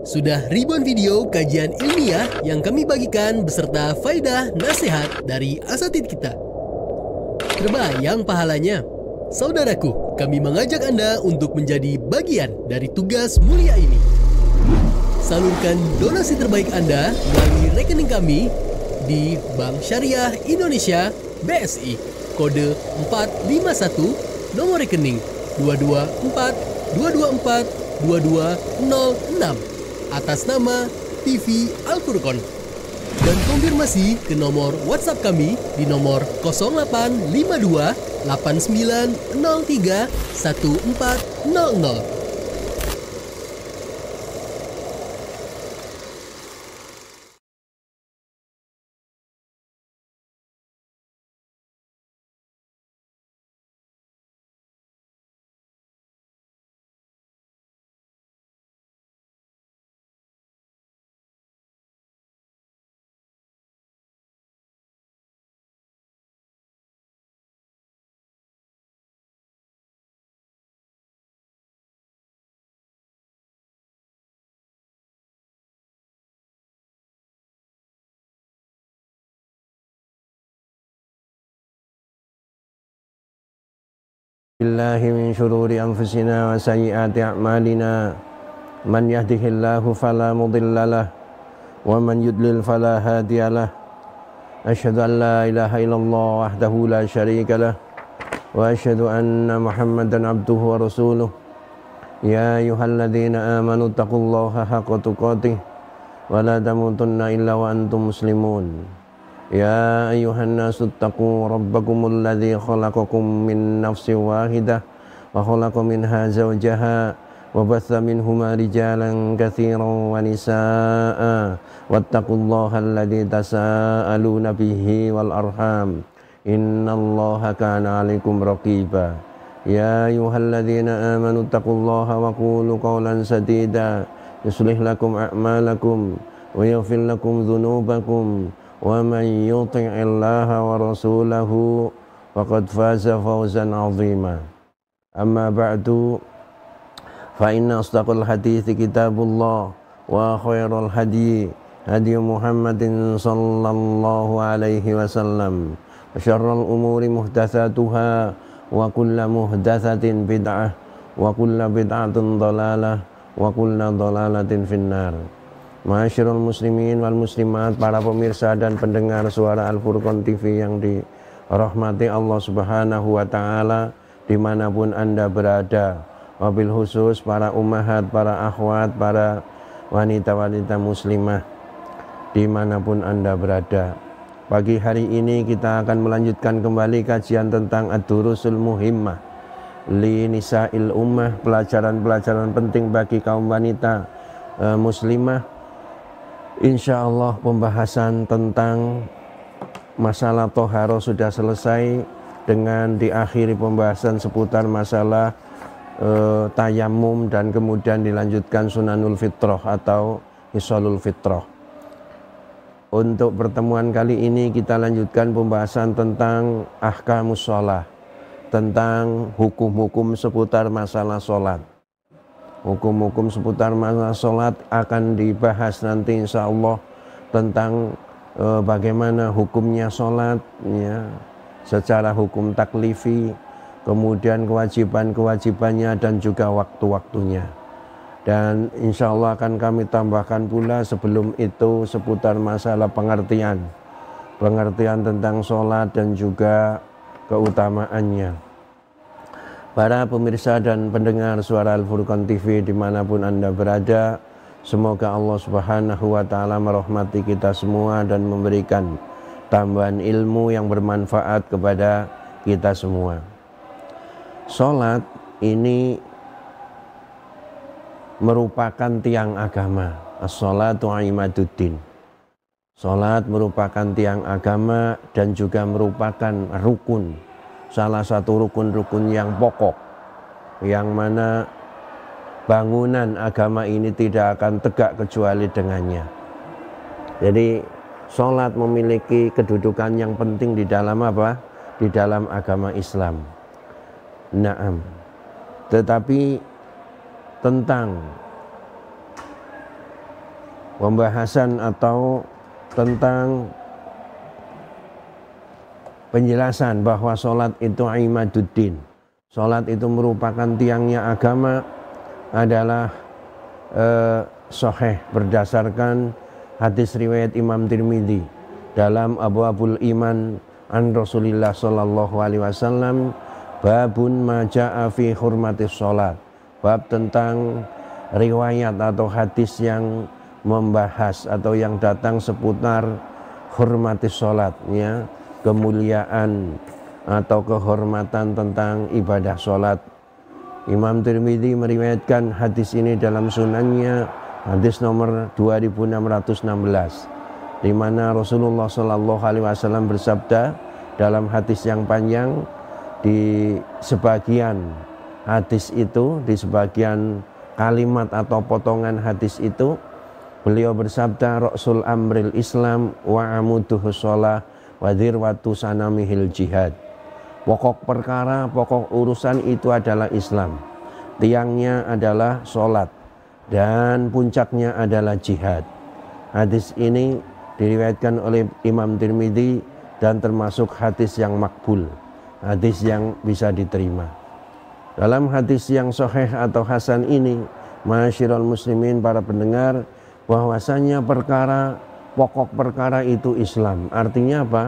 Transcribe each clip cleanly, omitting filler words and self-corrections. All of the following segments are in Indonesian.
Sudah ribuan video kajian ilmiah yang kami bagikan beserta faedah nasihat dari asatidz kita. Terbayang pahalanya? Saudaraku, kami mengajak Anda untuk menjadi bagian dari tugas mulia ini. Salurkan donasi terbaik Anda melalui rekening kami di Bank Syariah Indonesia BSI, kode 451, nomor rekening 224-224-2206 atas nama TV Al Furqon. Dan konfirmasi ke nomor WhatsApp kami di nomor 0852 8903 1400. Billahi min syururi anfusina wa sayyiati a'malina. Man yahdihillahu fala mudhillalah wa man yudlil fala hadiyalah. Asyhadu an la ilaha illallah wahdahu la syarikalah wa asyhadu anna Muhammadan abduhu wa rasuluh. Ya ayyuhalladzina amanu taqullaha haqqa tuqatih wa la tamutunna illa wa antum muslimun. Ya ayuhan nasu taqu rabbakumul ladzi khalaqakum min nafsin wahidah wa khalaqa minha zawjaha wa batha minhuma rijalan katsiran wa nisaa'a wattaqullaha alladzi tasaaluna bihi wal arham innallaha kana 'alaikum raqiba. Ya ayyuhalladzina amanu taqullaha wa qulu qawlan sadida yuslih lakum a'malakum wa yaghfir lakum dhunubakum wa man yuti'illaha wa rasulahu faqad faza fawzan 'azima. Amma ba'du, fa inna asdaqal hadithi kitabullah wa khairal hadi Muhammadin sallallahu alaihi wasallam wa syarral umuri muhdatsatuha wa kullu muhdatsatin bid'ah wa kullu bid'atin dhalalah wa kullu dhalalatin finnar. Ma'asyiral muslimin wal muslimat, para pemirsa dan pendengar suara Al Furqon TV yang dirahmati Allah Subhanahu wa taala dimanapun Anda berada, wabil khusus para ummahat, para akhwat, para wanita-wanita muslimah dimanapun Anda berada. Pagi hari ini kita akan melanjutkan kembali kajian tentang ad-durusul muhimmah li nisa'il ummah, pelajaran-pelajaran penting bagi kaum wanita muslimah. Insyaallah pembahasan tentang masalah toharo sudah selesai dengan diakhiri pembahasan seputar masalah tayamum dan kemudian dilanjutkan sunanul fitrah atau hisolul fitrah. Untuk pertemuan kali ini kita lanjutkan pembahasan tentang ahkamus sholah, tentang hukum-hukum seputar masalah sholat. Hukum-hukum seputar masalah sholat akan dibahas nanti insya Allah tentang bagaimana hukumnya sholat ya, secara hukum taklifi, kemudian kewajiban-kewajibannya dan juga waktu-waktunya. Dan insya Allah akan kami tambahkan pula sebelum itu seputar masalah pengertian tentang sholat dan juga keutamaannya. Para pemirsa dan pendengar suara Al Furqon TV dimanapun Anda berada, semoga Allah Subhanahu wa ta'ala merahmati kita semua dan memberikan tambahan ilmu yang bermanfaat kepada kita semua. Sholat ini merupakan tiang agama. As-sholatu imaduddin. Sholat merupakan tiang agama dan juga merupakan rukun, salah satu rukun-rukun yang pokok, yang mana bangunan agama ini tidak akan tegak kecuali dengannya. Jadi sholat memiliki kedudukan yang penting di dalam apa? Di dalam agama Islam. Naam. Tetapi tentang pembahasan atau tentang penjelasan bahwa sholat itu imaduddin. Sholat itu merupakan tiangnya agama adalah sahih berdasarkan hadis riwayat Imam Tirmidzi dalam Abwaabul Iman an Rasulillah sallallahu alaihi wasallam, babun ma jaa fi hurmatis sholat, bab tentang riwayat atau hadis yang membahas atau yang datang seputar hurmatis sholat, ya, kemuliaan atau kehormatan tentang ibadah sholat. Imam Tirmidzi meriwayatkan hadis ini dalam sunannya, hadis nomor 2616, di mana Rasulullah Shallallahu Alaihi Wasallam bersabda dalam hadis yang panjang. Di sebagian hadis itu, di sebagian kalimat atau potongan hadis itu, beliau bersabda, Rasul amril Islam wa amuduhu sholah wa dzirwatu sanamihil jihad. Pokok perkara, pokok urusan itu adalah Islam, tiangnya adalah sholat, dan puncaknya adalah jihad. Hadis ini diriwayatkan oleh Imam Tirmidzi dan termasuk hadis yang makbul, hadis yang bisa diterima. Dalam hadis yang sahih atau hasan ini, ma'asyiral muslimin, para pendengar, bahwasanya perkara, pokok perkara itu Islam. Artinya apa?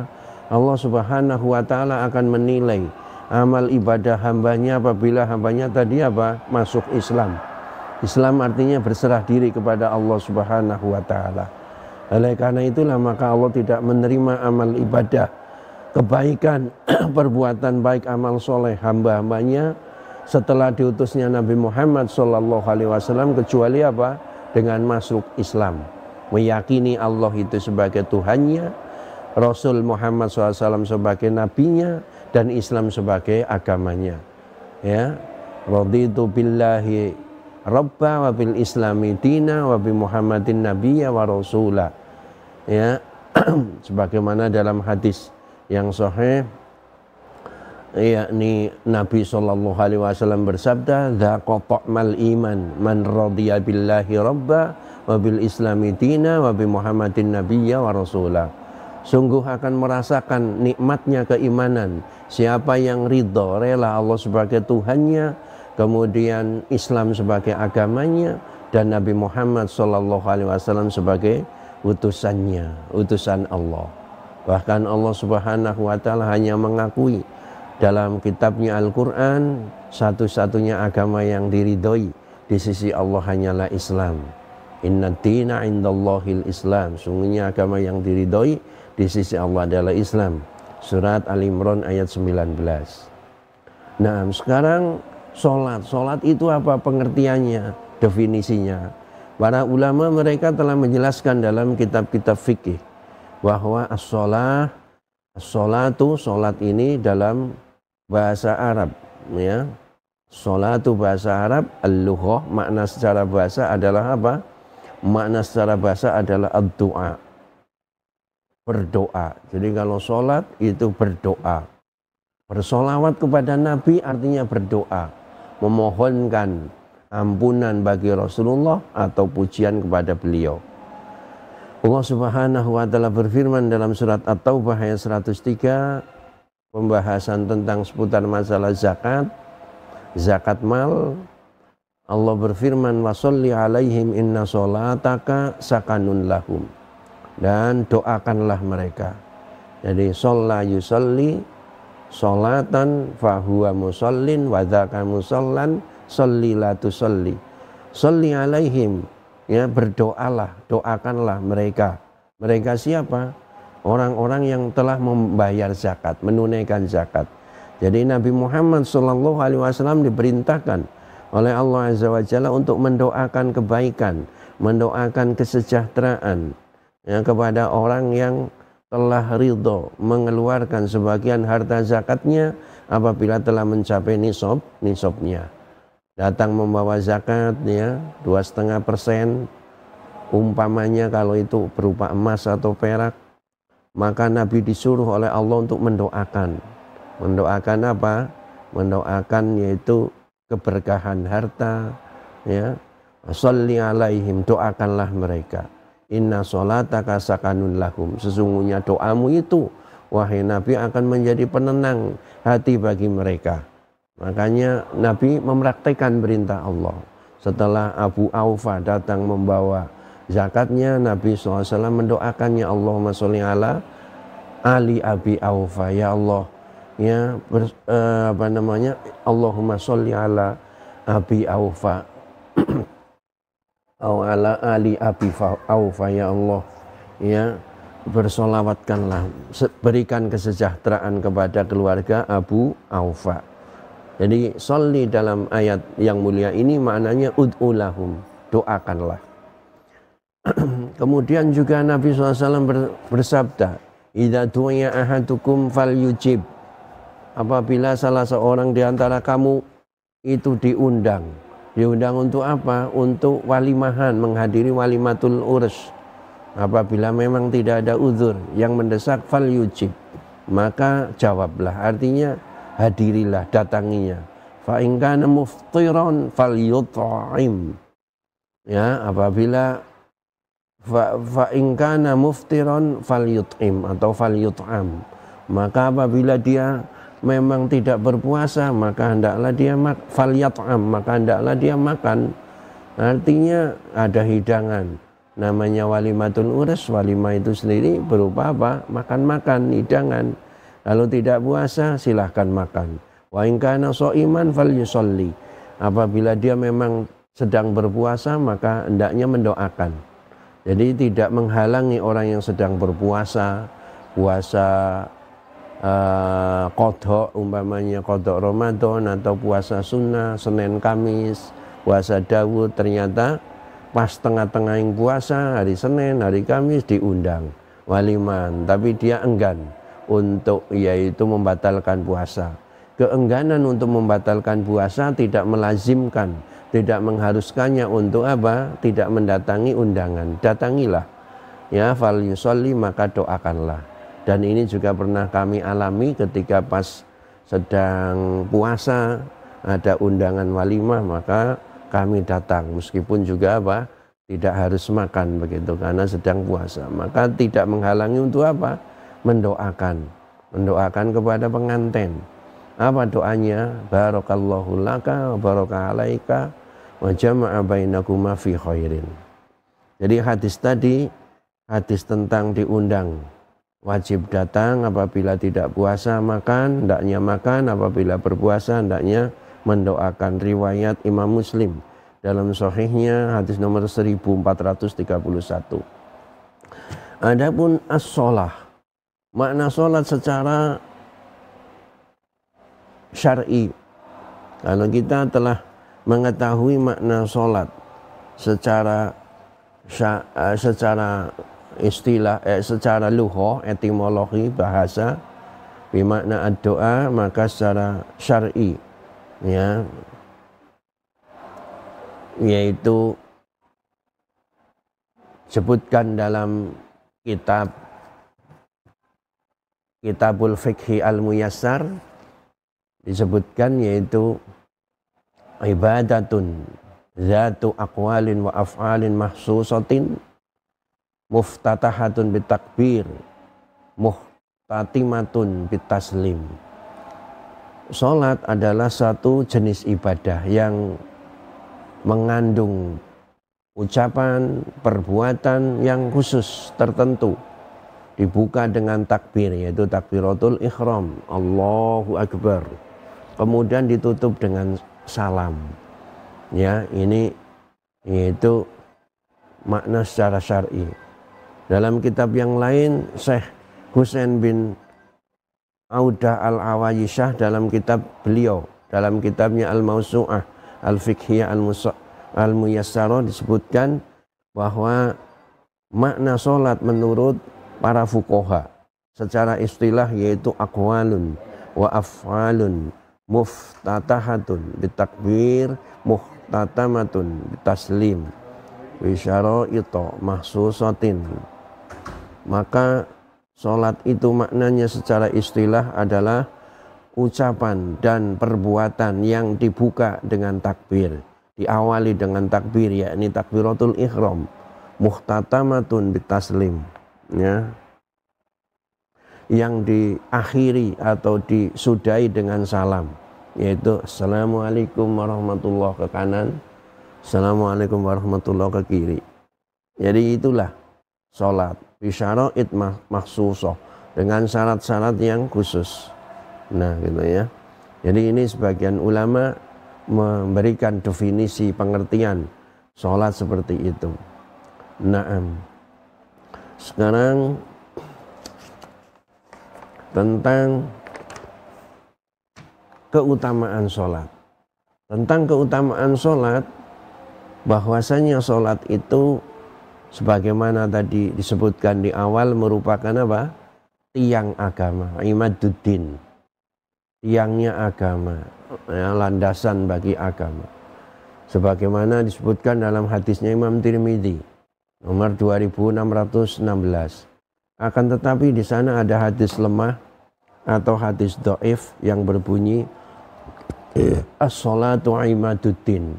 Allah Subhanahu wa ta'ala akan menilai amal ibadah hambanya apabila hambanya tadi apa? Masuk Islam. Islam artinya berserah diri kepada Allah Subhanahu wa ta'ala. Oleh karena itulah maka Allah tidak menerima amal ibadah, kebaikan, perbuatan baik, amal soleh hamba-hambanya setelah diutusnya Nabi Muhammad SAW, kecuali apa? Dengan masuk Islam, meyakini Allah itu sebagai Tuhannya, Rasul Muhammad SAW sebagai nabinya, dan Islam sebagai agamanya. Ya, raditu billahi rabba wa bil islami dina wa bi Muhammadin nabiyya wa rasula. Ya, sebagaimana dalam hadis yang sahih, yakni Nabi sallallahu alaihi wasallam bersabda, "Dzaqa ta'mal iman man radiya billahi rabba wa bil islami dina wa bi Muhammadin nabiyya wa rasula." Sungguh akan merasakan nikmatnya keimanan siapa yang ridho, rela Allah sebagai Tuhannya, kemudian Islam sebagai agamanya, dan Nabi Muhammad SAW sebagai utusannya, utusan Allah. Bahkan Allah Subhanahu wa ta'ala hanya mengakui dalam kitabnya Al-Quran, satu-satunya agama yang diridhoi di sisi Allah hanyalah Islam. Inna dina indallahil Islam. Sungguhnya agama yang diridhoi di sisi Allah adalah Islam. Surat Al-Imran ayat 19. Nah, sekarang sholat itu apa pengertiannya, definisinya? Para ulama mereka telah menjelaskan dalam kitab-kitab fikih bahwa as-sholatu, sholat ini dalam bahasa Arab, ya. Sholatu bahasa Arab, al-lughah, makna secara bahasa adalah apa? Makna secara bahasa adalah ad-du'a, berdoa. Jadi kalau sholat itu berdoa. Bersolawat kepada Nabi artinya berdoa, memohonkan ampunan bagi Rasulullah atau pujian kepada beliau. Allah Subhanahu wa ta'ala berfirman dalam surat At-Taubah ayat 103, pembahasan tentang seputar masalah zakat mal. Allah berfirman, wa sholli alaihim inna sholataka sakanun lahum. Dan doakanlah mereka. Jadi sholla yusolli sholatan fahuwa musallin wa dzaka musallan sholli la tusolli. Sholli alaihim, ya, berdoalah, doakanlah mereka. Mereka siapa? Orang-orang yang telah membayar zakat, menunaikan zakat. Jadi Nabi Muhammad SAW diperintahkan oleh Allah Azza wa Jalla untuk mendoakan kebaikan, mendoakan kesejahteraan, ya, kepada orang yang telah ridho mengeluarkan sebagian harta zakatnya apabila telah mencapai nisabnya. Datang membawa zakat, ya, 2,5%, umpamanya kalau itu berupa emas atau perak, maka Nabi disuruh oleh Allah untuk mendoakan. Mendoakan apa? Mendoakan yaitu keberkahan harta, ya. Sholli alaihim, doakanlah mereka. Inna sholataka sakanun lahum. Sesungguhnya doamu itu, wahai Nabi, akan menjadi penenang hati bagi mereka. Makanya Nabi mempraktikkan perintah Allah. Setelah Abu Aufa datang membawa zakatnya, Nabi SAW mendoakannya, Allahumma sholli ala Ali Abi Aufa. Ya Allah, ya Allahumma sholli ala Abi Aufa atau ala Ali Abi Aufa. Ya Allah, ya bersolawatkanlah, berikan kesejahteraan kepada keluarga Abu Aufa. Jadi sholli dalam ayat yang mulia ini maknanya ud'ulahum, doakanlah. Kemudian juga Nabi SAW bersabda, idza du'iya ahadukum falyujib. Apabila salah seorang di antara kamu itu diundang untuk apa? Untuk walimahan, menghadiri walimatul urs. Apabila memang tidak ada uzur yang mendesak, falyujib, maka jawablah. Artinya hadirilah, datanginya. Fa in kana muftiran falyut'im. Ya, apabila fa in kana muftiran falyut'im atau falyut'am, maka apabila dia memang tidak berpuasa, maka hendaklah dia falyat'am, maka hendaklah dia makan. Artinya ada hidangan. Namanya walimatul urs, walimah itu sendiri berupa apa? Makan-makan, hidangan. Kalau tidak puasa, silahkan makan. Wa in kana sha'iman falyusolli. Apabila dia memang sedang berpuasa, maka hendaknya mendoakan. Jadi tidak menghalangi orang yang sedang berpuasa, puasa qadha, umpamanya qadha Ramadan atau puasa sunnah, Senin Kamis, puasa Daud, ternyata pas tengah-tengah yang puasa, hari Senin, hari Kamis diundang waliman, tapi dia enggan untuk yaitu membatalkan puasa. Keengganan untuk membatalkan puasa tidak melazimkan, tidak mengharuskannya untuk apa? Tidak mendatangi undangan. Datangilah, ya, fal yusolli, maka doakanlah. Dan ini juga pernah kami alami ketika pas sedang puasa ada undangan walimah, maka kami datang meskipun juga apa? Tidak harus makan begitu karena sedang puasa. Maka tidak menghalangi untuk apa? Mendoakan kepada pengantin. Apa doanya? Barakallahu laka wa baraka alaika wa jama'a bainakuma fi khairin. Jadi hadis tadi, hadis tentang diundang, wajib datang, apabila tidak puasa makan, hendaknya makan, apabila berpuasa hendaknya mendoakan. Riwayat Imam Muslim dalam sahihnya, hadis nomor 1431. Adapun as-shalah, makna salat secara syar'i. Kalau kita telah mengetahui makna salat secara istilah, secara lughah, etimologi bahasa, bermakna ad-doa, maka secara syar'i, ya, yaitu sebutkan dalam Kitabul Fiqhi Al-Muyassar, disebutkan yaitu ibadatun zatu aqwalin wa af'alin mahsusatin muftatahatun bitakbir muhtatimatun bitaslim. Salat adalah satu jenis ibadah yang mengandung ucapan, perbuatan yang khusus tertentu. Dibuka dengan takbir, yaitu takbiratul ihram, Allahu Akbar. Kemudian ditutup dengan salam. Ya, ini yaitu makna secara syar'i. Dalam kitab yang lain, Syekh Husain bin Audah Al-Awayishah dalam kitab beliau, dalam kitabnya Al-Mawsu'ah Al-Fiqhiyah Al-Muyassarah, disebutkan bahwa makna sholat menurut para fuqaha secara istilah yaitu aqwalun wa af'alun muftatahatun bitakbir muhtatamatun bitaslim bisyaraita mahsusatin. Maka sholat itu maknanya secara istilah adalah ucapan dan perbuatan yang dibuka dengan takbir, diawali dengan takbir, yakni takbiratul ihram, muhtatamatun bitaslim, ya, yang diakhiri atau disudahi dengan salam, yaitu assalamualaikum warahmatullahi ke kanan, assalamualaikum warahmatullahi ke kiri. Jadi itulah sholat bisyara'id makhsusah, dengan syarat-syarat yang khusus. Nah gitu ya. Jadi ini sebagian ulama memberikan definisi pengertian sholat seperti itu. Naam. Sekarang tentang keutamaan sholat. Tentang keutamaan sholat, bahwasanya sholat itu sebagaimana tadi disebutkan di awal merupakan apa? Tiang agama, imaduddin, tiangnya agama, ya, landasan bagi agama. Sebagaimana disebutkan dalam hadisnya Imam Tirmidzi nomor 2616. Akan tetapi di sana ada hadis lemah atau hadis dhaif yang berbunyi as-sholatu imaduddin.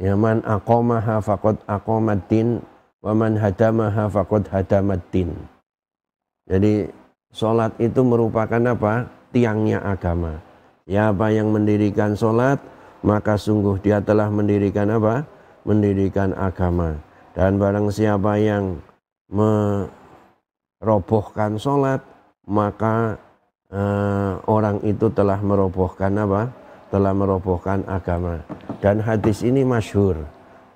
Ya, man aqamaha faqad aqamaddin wa man hadamaha faqad hadamaddin. Jadi sholat itu merupakan apa? Tiangnya agama. Siapa yang mendirikan sholat, maka sungguh dia telah mendirikan apa? Mendirikan agama. Dan barang siapa yang merobohkan sholat, maka orang itu telah merobohkan apa? Telah merobohkan agama. Dan hadis ini masyhur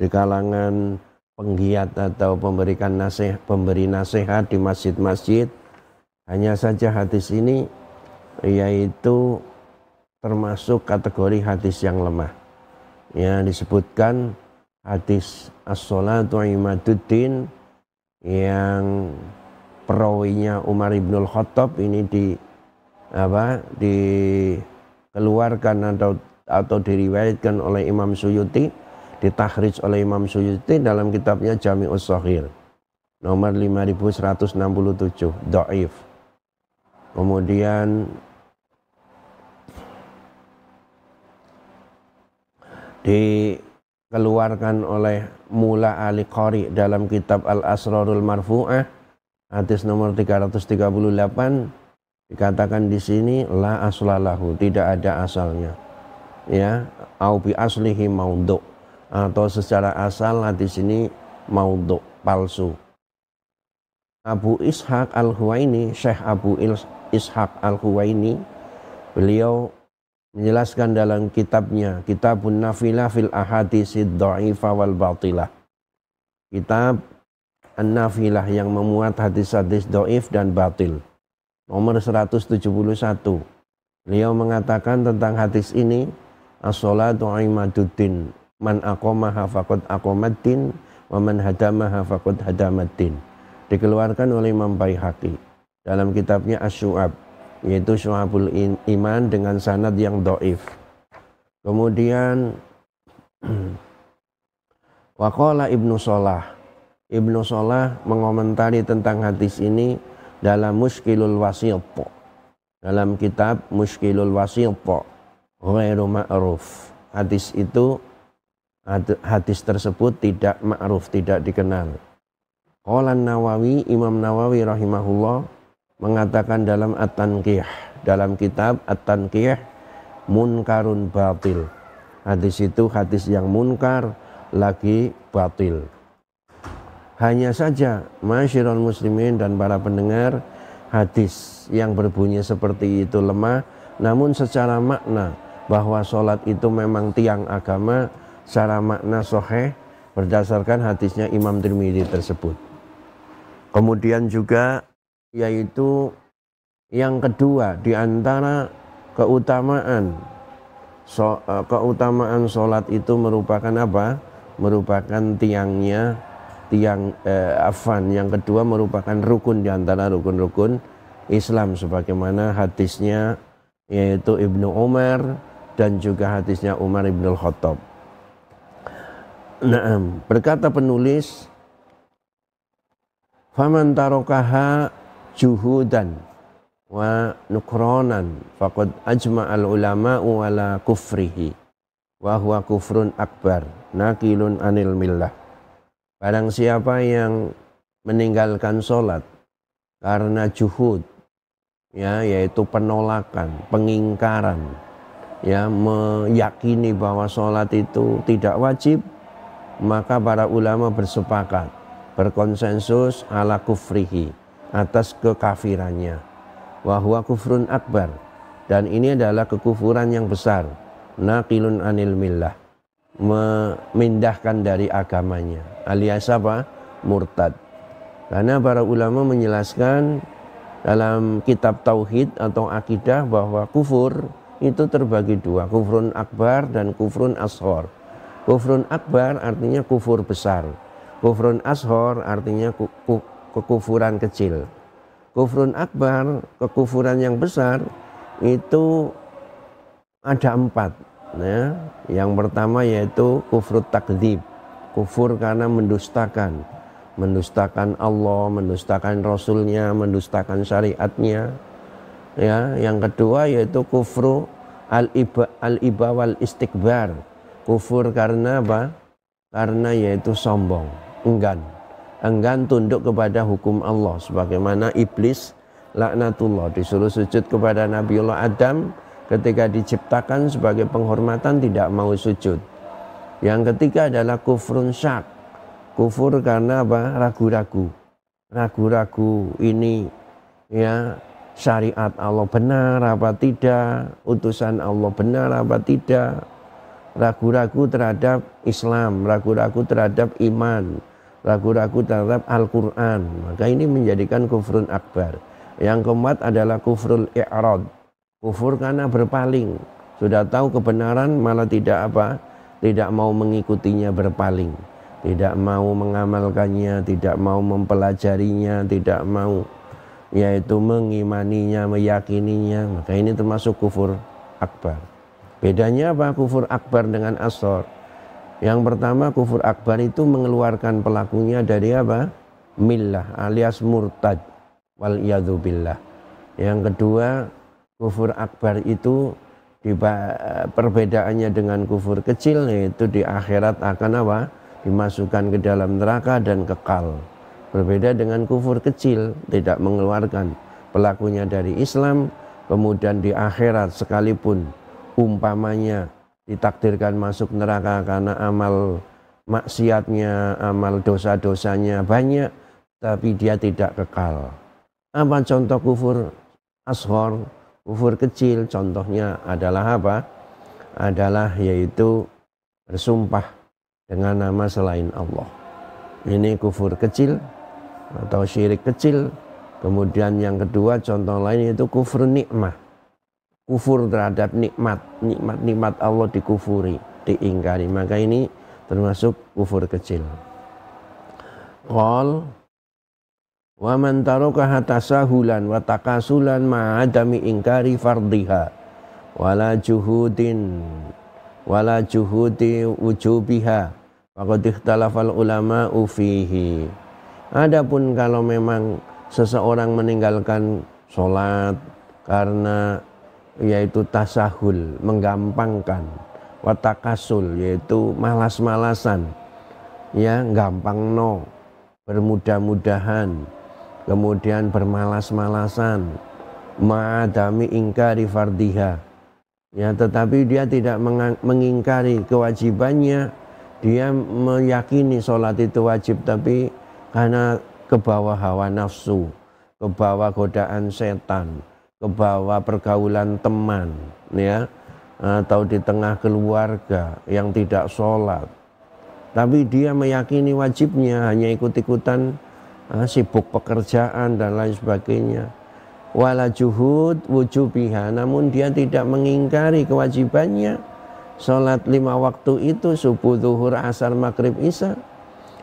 di kalangan penggiat atau pemberi nasihat di masjid-masjid. Hanya saja hadis ini yaitu termasuk kategori hadis yang lemah. Ya, disebutkan hadis as-sholatu imaduddin yang perawinya Umar ibnul Khattab ini dikeluarkan atau diriwayatkan oleh Imam Suyuti, ditakhrij oleh Imam Suyuti dalam kitabnya Jami'us Shaghir nomor 5167, dhaif. Kemudian dikeluarkan oleh Mula Ali Qari dalam kitab Al-Asrarul Marfu'ah hadis nomor 338, dikatakan di sini la aslalahu, tidak ada asalnya, ya, au bi aslihi maudhu, atau secara asal hadis ini maudhu, palsu. Abu Ishaq Al-Huwaini, Syekh Abu Ishaq Al-Huwaini, beliau menjelaskan dalam kitabnya Kitabun Nafilah fil Ahadisid Dhaifah wal Batilah, kitab An-Nafilah yang memuat hadis-hadis dhaif dan batil, nomor 171. Beliau mengatakan tentang hadis ini, as-sholatu imaduddin, man aqamaha faqad aqamaddin wa man hadamaha faqad hadamaddin. Dikeluarkan oleh Imam Baihaqi dalam kitabnya Asy-Syu'ab, yaitu Syu'abul Iman dengan sanad yang dhaif. Kemudian waqala Ibnu Shalah, Ibnu Shalah mengomentari tentang hadis ini dalam Mushkilul Wasit, dalam kitab Mushkilul Wasit ghairu ma'ruf. Hadis tersebut tidak ma'ruf, tidak dikenal. Qala Nawawi, Imam Nawawi rahimahullah mengatakan dalam At-Tanqih, dalam kitab At-Tanqih, munkarun batil. Hadis itu hadis yang munkar lagi batil. Hanya saja masyarul muslimin dan para pendengar, hadis yang berbunyi seperti itu lemah, namun secara makna bahwa sholat itu memang tiang agama, secara makna sahih berdasarkan hadisnya Imam Tirmidzi tersebut. Kemudian juga yaitu yang kedua di antara keutamaan sholat itu merupakan apa? Merupakan tiang yang kedua merupakan rukun di antara rukun-rukun Islam, sebagaimana hadisnya yaitu Ibnu Umar dan juga hadisnya Umar ibnul Khattab. Naam, berkata penulis, faman tarokaha juhudan wa nukronan faqad ajma'al ulama'u ala kufrihi wa huwa kufrun akbar nakilun anil millah. Barang siapa yang meninggalkan sholat karena juhud, ya, yaitu penolakan, pengingkaran, ya, meyakini bahwa sholat itu tidak wajib, maka para ulama bersepakat, berkonsensus ala kufrihi, atas kekafirannya, wahwa kufrun akbar, dan ini adalah kekufuran yang besar, naqilun anil millah, memindahkan dari agamanya, alias apa? Murtad. Karena para ulama menjelaskan dalam kitab tauhid atau akidah bahwa kufur itu terbagi dua, kufrun akbar dan kufrun ashor. Kufrun akbar artinya kufur besar, kufrun ashor artinya kekufuran kecil. Kufrun akbar, kekufuran yang besar, itu ada 4. Ya, yang pertama yaitu kufrut takdzib, kufur karena mendustakan Allah, mendustakan Rasulnya, mendustakan syariatnya. Ya, yang kedua yaitu kufru al-iba wal istikbar, kufur karena apa? Karena yaitu sombong, enggan tunduk kepada hukum Allah, sebagaimana iblis laknatullah disuruh sujud kepada Nabiullah Adam, ketika diciptakan sebagai penghormatan tidak mau sujud. Yang ketiga adalah kufrun syak, kufur karena apa? Ragu-ragu ini, ya, syariat Allah benar apa tidak, utusan Allah benar apa tidak, ragu-ragu terhadap Islam, ragu-ragu terhadap iman, ragu-ragu terhadap Al-Quran. Maka ini menjadikan kufrun akbar. Yang keempat adalah kufrul i'rad, kufur karena berpaling, sudah tahu kebenaran malah tidak mau mengikutinya, berpaling, tidak mau mengamalkannya, tidak mau mempelajarinya, tidak mau yaitu mengimaninya, meyakininya. Maka ini termasuk kufur akbar. Bedanya apa kufur akbar dengan ashor? Yang pertama, kufur akbar itu mengeluarkan pelakunya dari apa? Millah alias murtad, wal iyadzu billah. Yang kedua, kufur akbar itu perbedaannya dengan kufur kecil, yaitu di akhirat akan apa? Dimasukkan ke dalam neraka dan kekal. Berbeda dengan kufur kecil, tidak mengeluarkan pelakunya dari Islam, kemudian di akhirat sekalipun umpamanya ditakdirkan masuk neraka karena amal maksiatnya, amal dosa-dosanya banyak, tapi dia tidak kekal. Apa contoh kufur ashor? Kufur kecil contohnya adalah apa? Adalah yaitu bersumpah dengan nama selain Allah. Ini kufur kecil atau syirik kecil. Kemudian yang kedua contoh lain yaitu kufur nikmah. Kufur terhadap nikmat Allah dikufuri, diingkari. Maka ini termasuk kufur kecil. Qal wa man tarakaha tasahulan wa takasulan ma'adami ingkari fardhiha wala juhudi wujubiha faqad ikhtalafal ulama'u fihi. Adapun kalau memang seseorang meninggalkan sholat karena yaitu tasahul, menggampangkan, wa takasul yaitu malas-malasan, ya, gampang bermudah-mudahan, kemudian bermalas-malasan, ma'adami ingkari fardhiha, ya, tetapi dia tidak mengingkari kewajibannya, dia meyakini sholat itu wajib, tapi karena kebawa hawa nafsu, kebawa godaan setan, kebawa pergaulan teman, ya, atau di tengah keluarga yang tidak sholat, tapi dia meyakini wajibnya, hanya ikut-ikutan, sibuk pekerjaan dan lain sebagainya. Wala juhud wujubiha, namun dia tidak mengingkari kewajibannya. Salat 5 waktu itu subuh, zuhur, asar, maghrib, isya.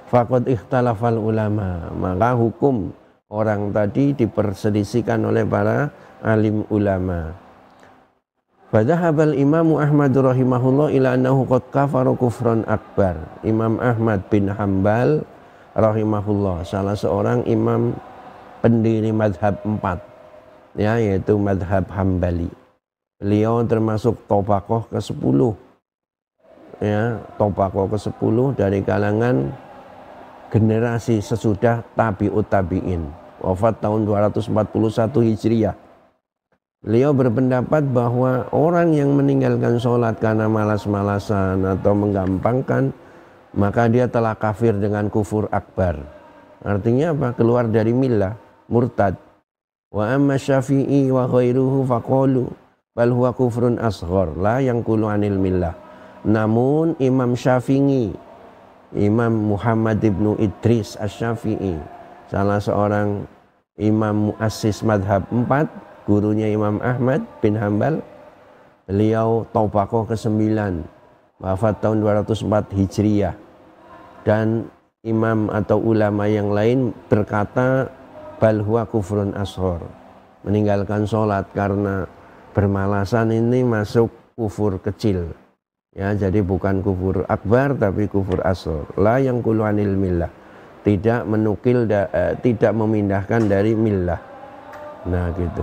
Faqad ikhtalafal ulama, maka hukum orang tadi diperselisihkan oleh para alim ulama. Fadhahabal Imam Ahmad rahimahullah ila annahu qad kafara kufran akbar. Imam Ahmad bin Hambal rahimahullah, salah seorang imam pendiri madhab 4, ya, yaitu madhab Hambali. Beliau termasuk tobaqoh ke-10, ya, tobaqoh ke-10 dari kalangan generasi sesudah tabi'ut tabi'in, wafat tahun 241 Hijriah. Beliau berpendapat bahwa orang yang meninggalkan sholat karena malas-malasan atau menggampangkan, maka dia telah kafir dengan kufur akbar. Artinya apa? Keluar dari millah, murtad. Wa amma Syafi'i wa ghairuhu faqalu bal huwa kufrun asghar la yanqulu anil millah. Namun Imam Syafi'i, Imam Muhammad ibnu Idris Asy-Syafi'i, salah seorang imam muassis madhab 4, gurunya Imam Ahmad bin Hambal, beliau Taubakoh ke-9, wafat tahun 204 Hijriah. Dan imam atau ulama yang lain berkata bal huwa kufrun ashor, meninggalkan sholat karena bermalasan ini masuk kufur kecil, ya, jadi bukan kufur akbar tapi kufur ashor. La yang anil millah, tidak menukil, tidak memindahkan dari millah. Nah gitu.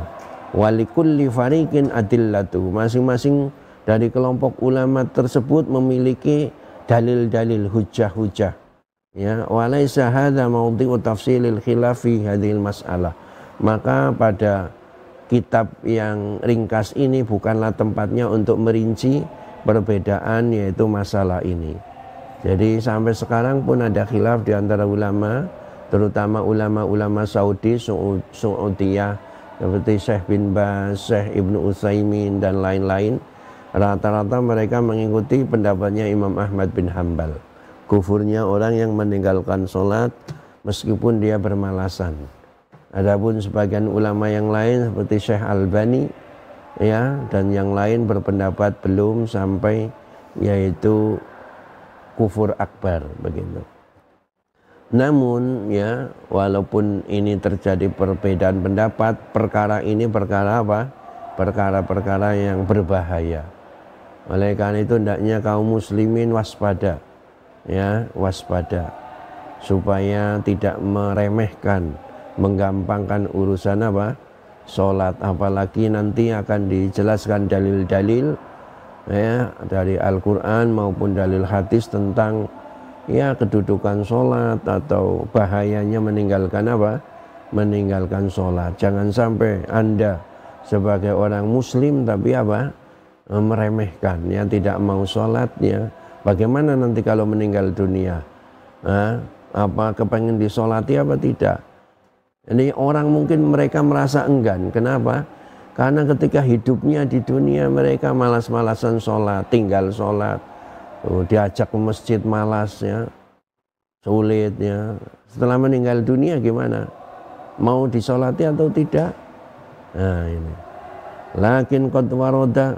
Walikulli fariqin adillatu, masing-masing dari kelompok ulama tersebut memiliki dalil-dalil, hujah-hujah. Ya, walaysa hadza mawdhi'u tafsilil khilafi hadhil mas'alah. Maka pada kitab yang ringkas ini bukanlah tempatnya untuk merinci perbedaan yaitu masalah ini. Jadi sampai sekarang pun ada khilaf di antara ulama, terutama ulama-ulama Saudi, Saudiyah, seperti Syekh bin Baz, Syekh Ibnu Utsaimin dan lain-lain. Rata-rata mereka mengikuti pendapatnya Imam Ahmad bin Hambal. Kufurnya orang yang meninggalkan sholat meskipun dia bermalasan. Adapun sebagian ulama yang lain seperti Syekh Albani, ya, dan yang lain berpendapat belum sampai yaitu kufur akbar begitu. Namun ya, walaupun ini terjadi perbedaan pendapat, perkara ini perkara apa? Perkara-perkara yang berbahaya. Oleh karena itu hendaknya kaum muslimin waspada, ya, waspada supaya tidak meremehkan, menggampangkan urusan apa? Sholat. Apalagi nanti akan dijelaskan dalil-dalil, ya, dari Al-Quran maupun dalil hadis tentang ya kedudukan sholat atau bahayanya meninggalkan apa? Meninggalkan sholat. Jangan sampai Anda sebagai orang muslim tapi apa? Meremehkan, ya, tidak mau sholat, ya. Bagaimana nanti kalau meninggal dunia? Apa kepengen disolati apa tidak? Jadi orang mungkin mereka merasa enggan. Kenapa? Karena ketika hidupnya di dunia mereka malas-malasan sholat, tinggal sholat, diajak ke masjid malas, ya, sulit, ya. Setelah meninggal dunia gimana? Mau disolati atau tidak? Nah ini. Lakin qad warada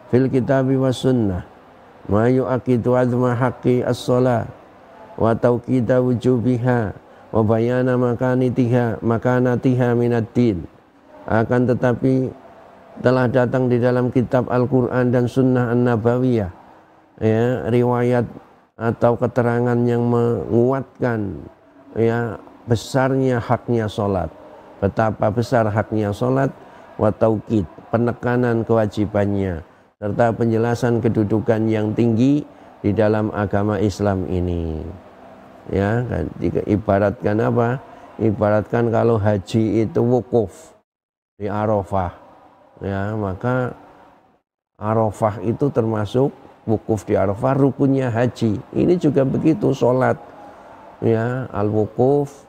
fil kitabi was sunnah ma yu'aqidu azma haqqi as-shalah wa tauqida wujubiha wa bayana makanatiha minad din. Akan tetapi telah datang di dalam kitab Al-Quran dan Sunnah An-Nabawiyah, ya, riwayat atau keterangan yang menguatkan, ya, besarnya haknya sholat, betapa besar haknya sholat, wa tauqid, penekanan kewajibannya, serta penjelasan kedudukan yang tinggi di dalam agama Islam ini. Ya, ibaratkan apa? Ibaratkan kalau haji itu wukuf di Arafah, ya, maka Arafah itu termasuk wukuf di Arafah, rukunnya haji. Ini juga begitu sholat, ya, al-wukuf,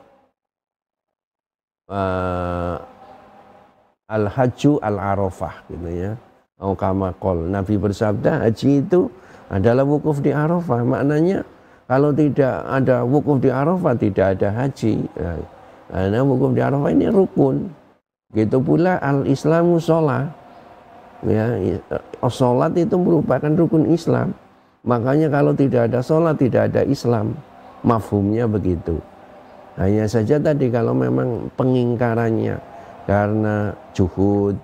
al-hajju al-Arafah, gitu ya. Nabi bersabda, haji itu adalah wukuf di Arafah. Maknanya kalau tidak ada wukuf di Arafah tidak ada haji. Karena wukuf di Arafah ini rukun. Gitu pula al-Islamu sholat, ya, sholat itu merupakan rukun Islam. Makanya kalau tidak ada sholat tidak ada Islam. Mafhumnya begitu. Hanya saja tadi kalau memang pengingkarannya karena juhud,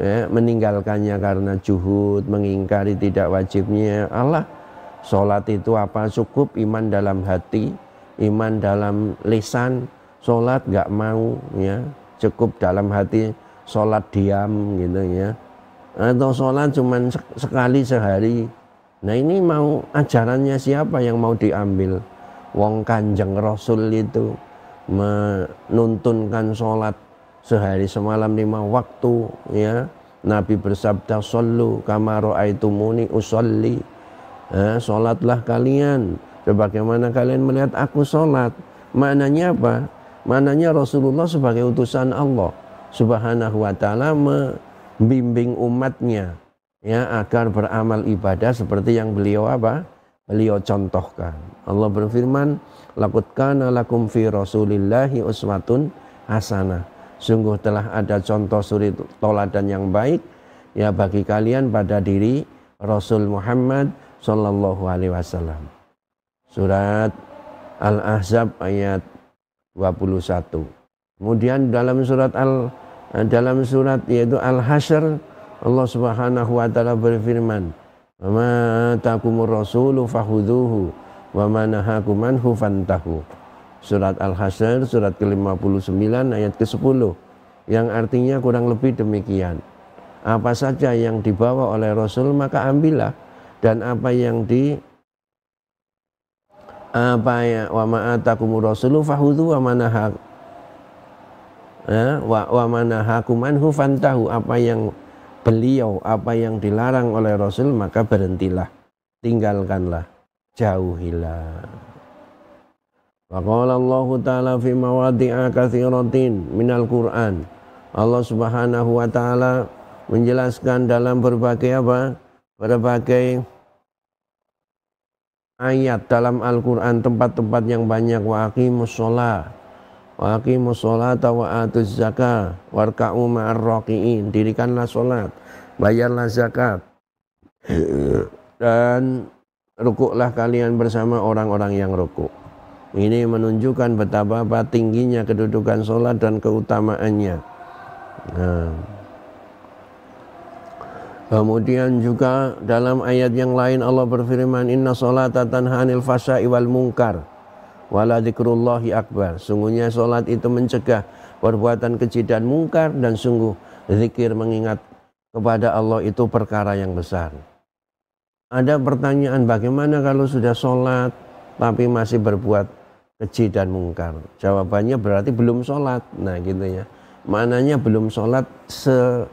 ya, meninggalkannya karena juhud, mengingkari tidak wajibnya Allah, sholat itu apa? Cukup iman dalam hati, iman dalam lisan, sholat gak mau, ya, cukup dalam hati, sholat diam, gitu, ya, atau sholat cuma sekali sehari. Nah ini mau ajarannya siapa yang mau diambil? wong Kanjeng Rasul itu menuntunkan sholat sehari semalam 5 waktu, ya. Nabi bersabda, "Shollu kama ra'aitumuni usolli." Sholatlah kalian sebagaimana kalian melihat aku sholat. Maknanya apa? Maknanya Rasulullah sebagai utusan Allah Subhanahu wa ta'ala membimbing umatnya, ya, agar beramal ibadah seperti yang beliau apa? Beliau contohkan. Allah berfirman, "Laqad kana lakum fi Rasulillahi uswatun hasanah." Sungguh telah ada contoh suri toladan yang baik, ya, bagi kalian pada diri Rasul Muhammad sallallahu alaihi wasallam. Surat Al-Ahzab ayat 21. Kemudian dalam surat yaitu Al-Hasyr, Allah Subhanahu wa taala berfirman, "Wa ma atakumur rasulu fakhudhuhu wa ma nahakum anhu fantahu." Surat Al-Hasyr, surat ke-59 ayat ke-10, yang artinya kurang lebih demikian. Apa saja yang dibawa oleh Rasul maka ambillah, dan apa yang wa ma atakumur rasulu fakhudhu wa ma nahakum anhu fantahu. Apa yang dilarang oleh Rasul maka berhentilah, tinggalkanlah, jauhilah. Wa qala Allah ta'ala fi mawadhi'a katsiratin minal Qur'an. Allah Subhanahu wa taala menjelaskan dalam berbagai ayat dalam Al-Qur'an, tempat-tempat yang banyak. Wa aqimus sholata wa atuz zakah warka'u ma'ar raqiin. Dirikanlah salat, bayarlah zakat, dan rukuklah kalian bersama orang-orang yang rukuk. Ini menunjukkan betapa tingginya kedudukan sholat dan keutamaannya. Kemudian juga dalam ayat yang lain Allah berfirman, "Inna sholata tanha 'anil fahsya'i wal munkar wa la dzikrullahi akbar." Sungguhnya sholat itu mencegah perbuatan keji dan mungkar, dan sungguh zikir mengingat kepada Allah itu perkara yang besar. Ada pertanyaan, bagaimana kalau sudah sholat tapi masih berbuat keji dan mungkar? Jawabannya berarti belum sholat. Nah gitu ya, maknanya belum sholat secara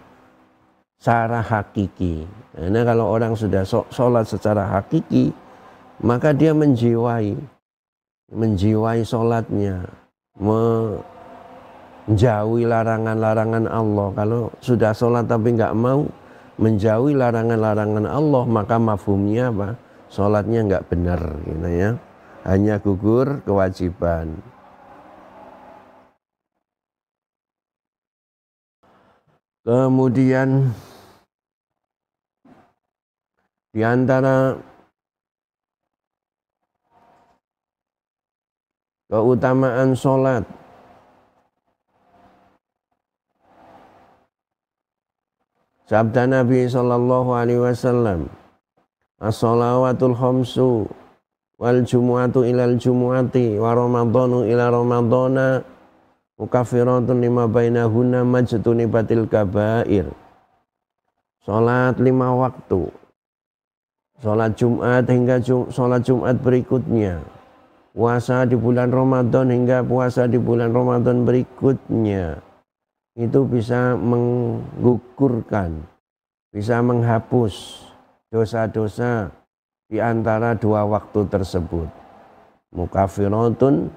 hakiki. Karena kalau orang sudah sholat secara hakiki, maka dia menjiwai sholatnya, menjauhi larangan-larangan Allah. Kalau sudah sholat tapi nggak mau menjauhi larangan-larangan Allah, maka mafhumnya apa? Sholatnya nggak benar, gitu ya. Hanya gugur kewajiban. Kemudian di antara keutamaan sholat, sabda Nabi sallallahu alaihi wasallam, "As-shalawatul khamsu wal jumu'atu ilal jumu'ati wa ramadhanu ila ramadhana mukaffiratun lima bainahunna majtunibatil kabair." Salat 5 waktu, salat Jumat hingga salat Jumat berikutnya, puasa di bulan Ramadan hingga puasa di bulan Ramadan berikutnya, itu bisa menggugurkan, bisa menghapus dosa-dosa di antara 2 waktu tersebut. Mukaffiratun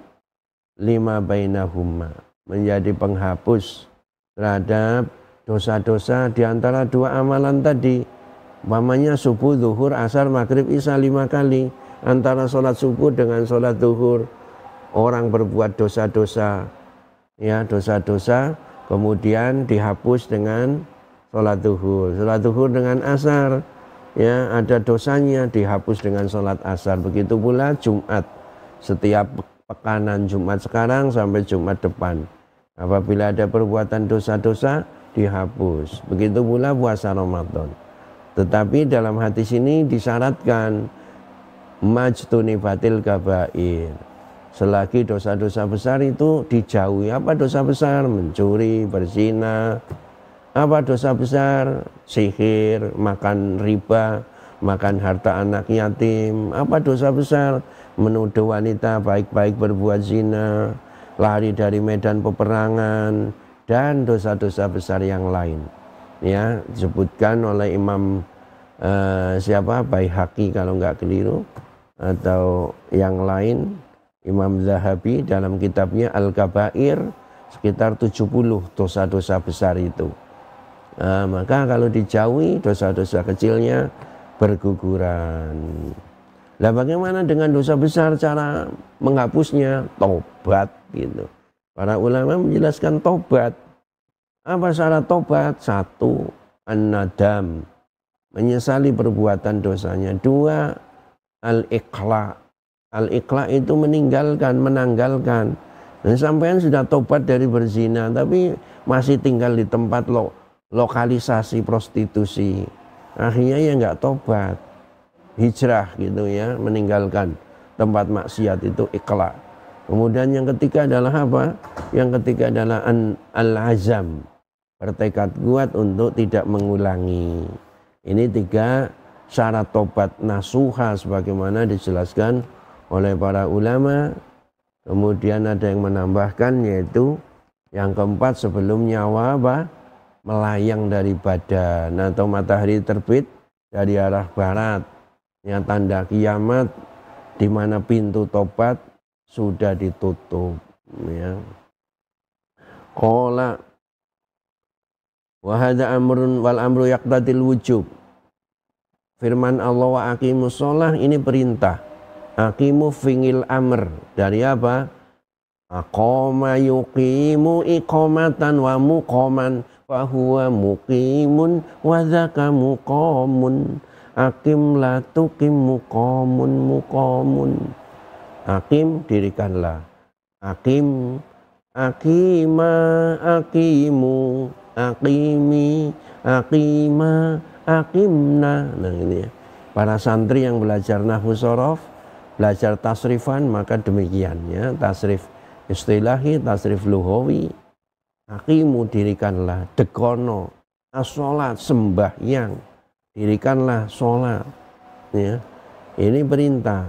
lima bainahuma, menjadi penghapus terhadap dosa-dosa di antara 2 amalan tadi. Umpamanya subuh, zuhur, asar, maghrib, isya 5 kali. Antara sholat subuh dengan sholat zuhur, orang berbuat dosa-dosa, ya, dosa-dosa, kemudian dihapus dengan sholat zuhur. Sholat zuhur dengan asar, ya, ada dosanya, dihapus dengan sholat asar. Begitu pula Jumat, setiap pekanan Jumat sekarang sampai Jumat depan, apabila ada perbuatan dosa-dosa dihapus. Begitu pula puasa Ramadan. Tetapi dalam hadis ini disyaratkan majtunibatil kabair, selagi dosa-dosa besar itu dijauhi. Apa dosa besar? Mencuri, berzina. Apa dosa besar? Sihir, makan riba, makan harta anak yatim. Apa dosa besar? menuduh wanita baik-baik berbuat zina, lari dari medan peperangan, dan dosa-dosa besar yang lain. Ya, disebutkan oleh Imam Baihaqi kalau nggak keliru, atau yang lain, Imam Zahabi dalam kitabnya Al-Kabair, sekitar 70 dosa-dosa besar itu. Maka kalau dijauhi, dosa-dosa kecilnya berguguran. Lah bagaimana dengan dosa besar, cara menghapusnya? Tobat gitu. Para ulama menjelaskan tobat. Apa syarat tobat? 1, an-nadam, menyesali perbuatan dosanya. 2, al-iqla. Al-iqla itu meninggalkan, menanggalkan. Dan sampean sudah tobat dari berzina, tapi masih tinggal di tempat lokalisasi prostitusi. Akhirnya ya nggak tobat, hijrah gitu ya, meninggalkan tempat maksiat, itu iqla. Kemudian yang ketiga adalah apa? Yang ketiga adalah al-azam, bertekad kuat untuk tidak mengulangi. Ini 3 syarat tobat nasuha sebagaimana dijelaskan oleh para ulama. Kemudian ada yang menambahkan, yaitu yang keempat, sebelum nyawa melayang dari badan atau matahari terbit dari arah barat, yang tanda kiamat, di mana pintu tobat sudah ditutup. Ya. Qala wa hadza amrun wal amru yaqtadil wujub. Firman Allah wa aqimus shalah, ini perintah. Aqimu fingil amr, dari apa? Aqama yuqimu iqamatan wa muqaman fa huwa muqimun wa dzaka muqamun. Aqim la tuqim muqamun muqamun. Aqim, dirikanlah. Aqim, aqima, aqimu, aqimi, aqima, aqimna. Nah ini ya. Para santri yang belajar nahwu shorof, belajar tasrifan, maka demikian ya. Tasrif istilahi, tasrif lughawi. Aqimu, dirikanlah. Dekono, as-sholat, sembahyang, dirikanlah sholat. Ya. Ini perintah.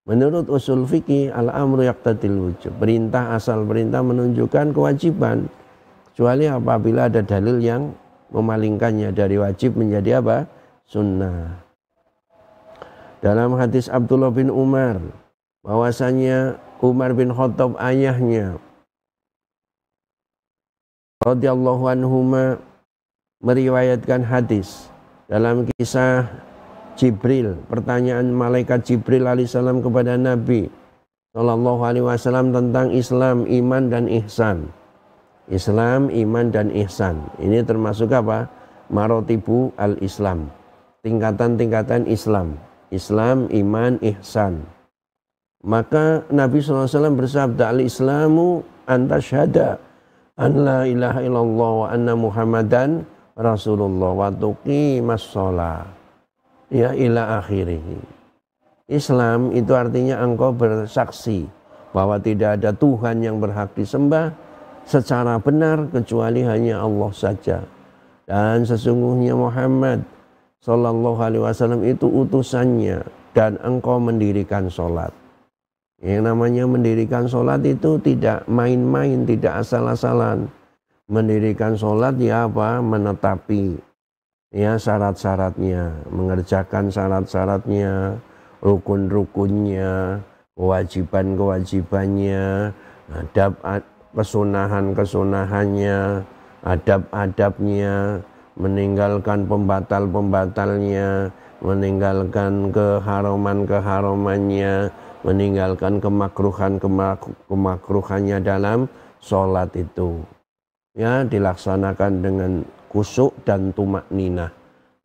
Menurut usul fikih, al-amru yaqtadil wujub. Perintah, asal perintah menunjukkan kewajiban, kecuali apabila ada dalil yang memalingkannya dari wajib menjadi apa? Sunnah. Dalam hadis Abdullah bin Umar, bahwasanya Umar bin Khattab, ayahnya radhiyallahu anhuma, meriwayatkan hadis dalam kisah Jibril, pertanyaan malaikat Jibril alaihissalam kepada Nabi sallallahu alaihi wasallam tentang Islam, iman dan ihsan. Islam, iman dan ihsan. Ini termasuk apa? Marotibu al-Islam. Tingkatan-tingkatan Islam. Islam, iman, ihsan. Maka Nabi SAW bersabda, al-Islamu anta syahada an la ilaha illallah wa anna muhammadan rasulullah wa tuqimas shalah. Ya ila akhirih. Islam itu artinya engkau bersaksi bahwa tidak ada Tuhan yang berhak disembah secara benar kecuali hanya Allah saja. Dan sesungguhnya Muhammad sallallahu alaihi wasallam itu utusannya, dan engkau mendirikan sholat. Yang namanya mendirikan sholat itu tidak main-main, tidak asal-asalan. Mendirikan sholat ya apa? Menetapi ya syarat-syaratnya, mengerjakan syarat-syaratnya, rukun-rukunnya, kewajiban-kewajibannya, kesunahan-kesunahannya, adab-adabnya, meninggalkan pembatal-pembatalnya, meninggalkan keharaman-keharamannya, meninggalkan kemakruhan-kemakruhannya dalam sholat itu. Ya, dilaksanakan dengan khusyuk dan tumak ninah.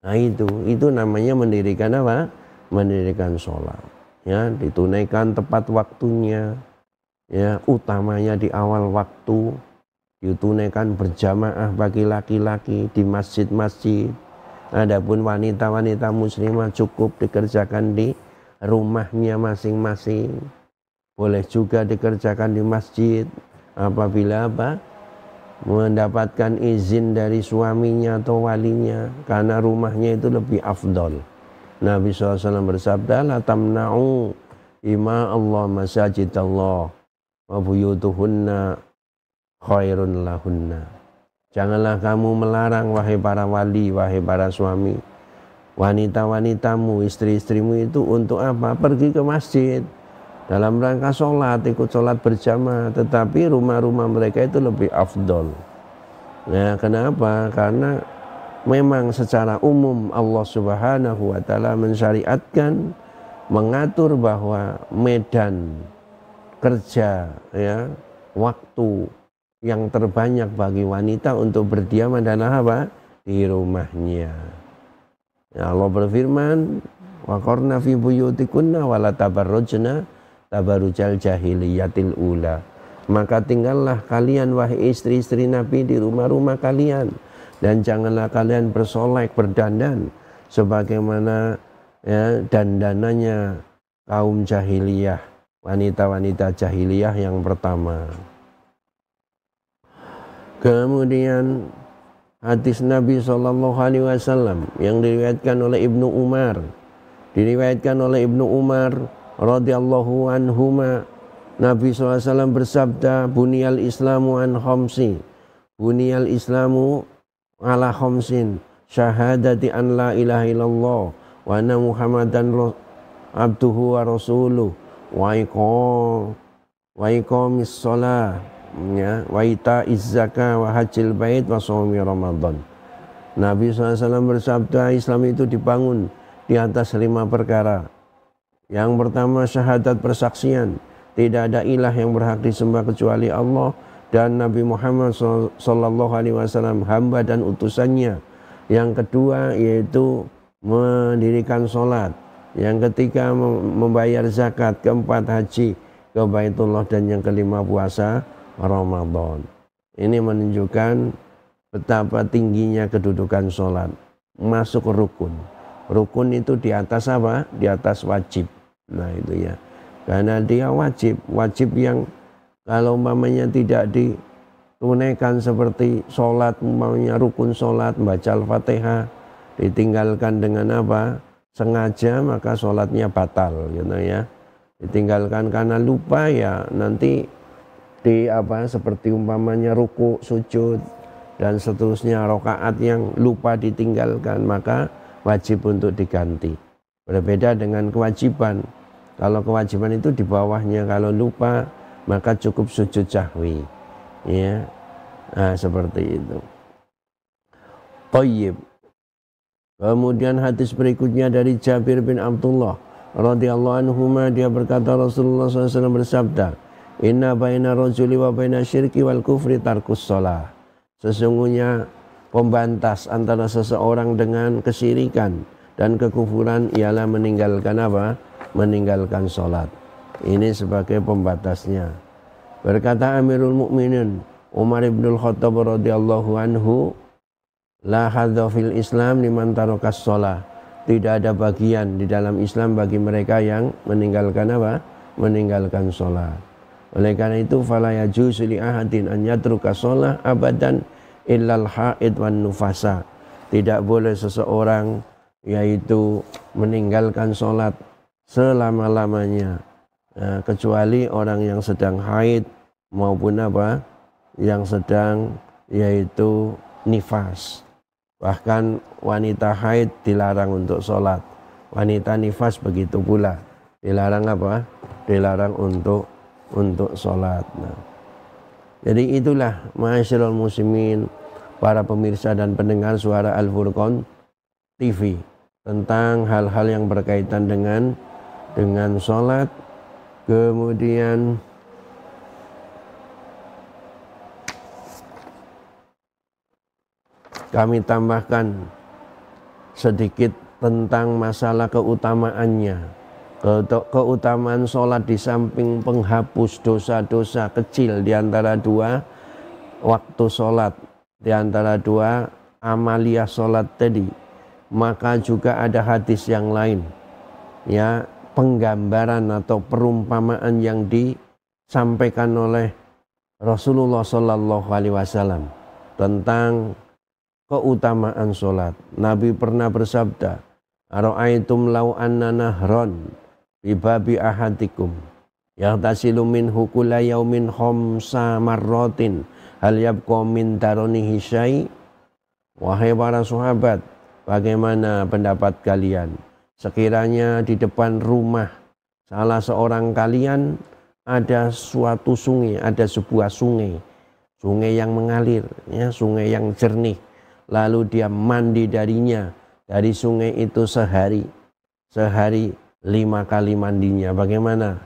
Nah itu namanya mendirikan apa? Mendirikan sholat. Ya, ditunaikan tepat waktunya. Ya, utamanya di awal waktu. Ditunaikan berjamaah bagi laki-laki di masjid-masjid. Adapun wanita-wanita muslimah cukup dikerjakan di rumahnya masing-masing. Boleh juga dikerjakan di masjid apabila apa? Mendapatkan izin dari suaminya atau walinya, karena rumahnya itu lebih afdol. Nabi SAW bersabda, la tamna'u ima Allah masajid Allah wa buyutuhunna khairun lahunna. Janganlah kamu melarang wahai para wali, wahai para suami, wanita-wanitamu, istri-istrimu itu untuk apa? Pergi ke masjid dalam rangka sholat, ikut sholat berjamaah, tetapi rumah-rumah mereka itu lebih afdol. Nah, kenapa? Karena memang secara umum Allah Subhanahu wa taala mensyariatkan, mengatur bahwa medan kerja, ya, waktu yang terbanyak bagi wanita untuk berdiam adalah apa? Di rumahnya. Ya, Allah berfirman, wa qarna fi buyutikunna wa la tabarrujna tabarrujal jahiliyatil ula. Maka tinggallah kalian wahai istri-istri Nabi di rumah-rumah kalian, dan janganlah kalian bersolek, berdandan sebagaimana, ya, dandanannya kaum jahiliyah, wanita-wanita jahiliyah yang pertama. Kemudian hadis Nabi SAW yang diriwayatkan oleh Ibnu Umar, radhiyallahu anhuma, Nabi SAW bersabda, buniyal islamu an khamsi, buniyal islamu ala khamsin, syahadati an la ilaha illallah wa anna muhammadan abduhu wa rasuluh wa iqamis shalah, ya, wa ita'iz zakah wa hajjil bait wa shaumi ramadan. Nabi SAW bersabda, Islam itu dibangun di atas 5 perkara. Yang pertama, syahadat, persaksian tidak ada ilah yang berhak disembah kecuali Allah dan Nabi Muhammad SAW hamba dan utusannya. Yang kedua yaitu mendirikan sholat. Yang ketiga membayar zakat. Keempat haji ke Baitullah, dan yang kelima puasa Ramadan. Ini menunjukkan betapa tingginya kedudukan sholat. Masuk rukun. Rukun itu di atas apa? Di atas wajib. Nah itu ya. Karena dia wajib yang kalau umpamanya tidak ditunaikan seperti sholat, umpamanya rukun sholat, baca Al-Fatihah, ditinggalkan dengan apa? Sengaja, maka sholatnya batal, gitu ya. Ditinggalkan karena lupa, ya nanti seperti umpamanya ruku, sujud dan seterusnya, rakaat yang lupa ditinggalkan, maka wajib untuk diganti. Berbeda dengan kewajiban. Kalau kewajiban itu di bawahnya, kalau lupa maka cukup sujud sahwi, ya. Nah, seperti itu. Thayyib. Kemudian hadis berikutnya dari Jabir bin Abdullah radhiyallahu anhuma, dia berkata Rasulullah SAW bersabda, inna baina rajuli wa baina syirki wal kufri tarkus shalah. Sesungguhnya pembatas antara seseorang dengan kesyirikan dan kekufuran ialah meninggalkan apa? Meninggalkan sholat. Ini sebagai pembatasnya. Berkata Amirul Mukminin Umar ibn Khattab radhiyallahu anhu, la hadza fil Islam liman tarakas shalah. Tidak ada bagian di dalam Islam bagi mereka yang meninggalkan apa? Meninggalkan sholat. Oleh karena itu fala yajuzu li ahadin an yatruka shalah abadan illal haid wan nufasa. Tidak boleh seseorang yaitu meninggalkan sholat selama-lamanya, kecuali orang yang sedang haid maupun apa? Yang sedang yaitu nifas. Bahkan wanita haid dilarang untuk sholat. Wanita nifas begitu pula. Dilarang apa? Dilarang untuk sholat. Nah, jadi itulah ma'asyiral muslimin, para pemirsa dan pendengar suara Al-Furqan TV, tentang hal-hal yang berkaitan dengan sholat. Kemudian kami tambahkan sedikit tentang masalah keutamaannya. Keutamaan sholat di samping penghapus dosa-dosa kecil di antara 2 waktu sholat, di antara 2 amaliyah sholat tadi, maka juga ada hadis yang lain, ya, penggambaran atau perumpamaan yang disampaikan oleh Rasulullah SAW tentang keutamaan sholat. Nabi pernah bersabda, ara'aitum law anna nahron bibabi ahadikum yaghtasilu minhu kulla yaumin khamsa marratin hal yabqa min daronihi syai'. Wahai para sahabat, bagaimana pendapat kalian sekiranya di depan rumah salah seorang kalian ada suatu sungai, ada sebuah sungai yang mengalir, ya, sungai yang jernih, lalu dia mandi darinya, dari sungai itu sehari 5 kali mandinya. Bagaimana